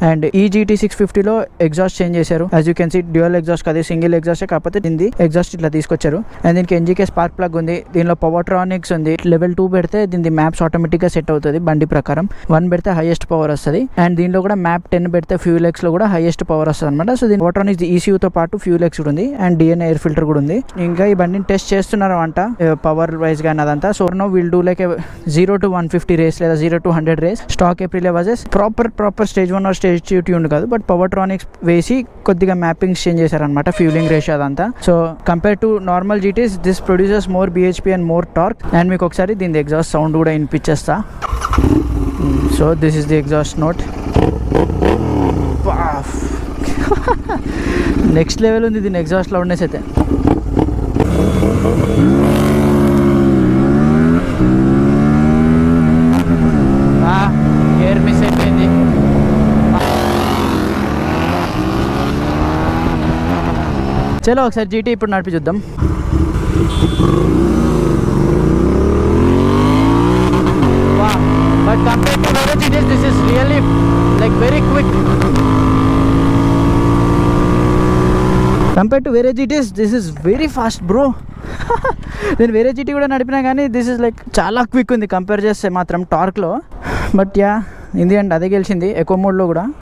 And ఈ GT 650లో exhaust change చేశారు. As you can see dual exhaust కాదు, సింగిల్ ఎగ్జాస్ట్, కాకపోతే దీన్ని ఎగ్జాస్ట్ ఇట్లా తీసుకొచ్చారు. అండ్ దీనికి NGK స్పార్క్ ప్లగ్ ఉంది. దీనిలో పవర్ట్రానిక్స్ ఉంది. లెవెల్ 2 పెడితే దీని మ్యాప్స్ ఆటోమేటిక్ గా సెట్ అవుతుంది బండి ప్రకారం. 1 పెడితే హైయెస్ట్ పవర్ వస్తుంది. అండ్ దీనిలో కూడా మ్యాప్ 10 పెడితే ఫ్యూల్ ఎక్స్ లో కూడా హైయెస్ట్ పవర్ వస్తుంది అనమాట. సో దీని పవర్ట్రానిక్స్ ECU తో పాటు ఫ్యూల్ ఎక్స్ ఉంది అండ్ DNA ఎయిర్ ఫిల్టర్ కూడా ఉంది. ఇంకా ఈ బండిని టెస్ట్ చేస్తున్నారు అంట పవర్ వైజ్ గా అదంతా. So no will do like 0 to 150 race లేదా 0 to 100 రేస్. స్టాక్ Aprilia వాజెస్ proper stage 1 or stage 2 tune కాదు, బట్ పవర్ట్రానిక్స్ వేసి కొద్దిగా మ్యాపింగ్స్ చేంజ్ చేశారనమాట, ఫ్యూలింగ్ రేషియో అదంతా. So compare to normal GTs this produces more BHP and more torque. And మీకు ఒకసారి దీని ఎగ్జాస్ట్ సౌండ్ కూడా వినిపించేస్తా. So this is the exhaust note. Next level ఉంది దీని ఎగ్జాస్ట్ లౌడ్నెస్ అయితే. గేర్ మిస్ అయిపోయింది. చలో ఒకసారి GT ఇప్పుడు నడిపి చూద్దాం. But compared to other GTs, this is really like very quick. Compared to వేరే GTs, this is very fast bro. నేను వేరే GT కూడా నడిపినా కానీ దిస్ ఇస్ లైక్ చాలా క్విక్ ఉంది కంపేర్ చేస్తే మాత్రం టార్క్లో. But yeah in the end అదే గెలిచింది ఎకో మోడ్లో కూడా.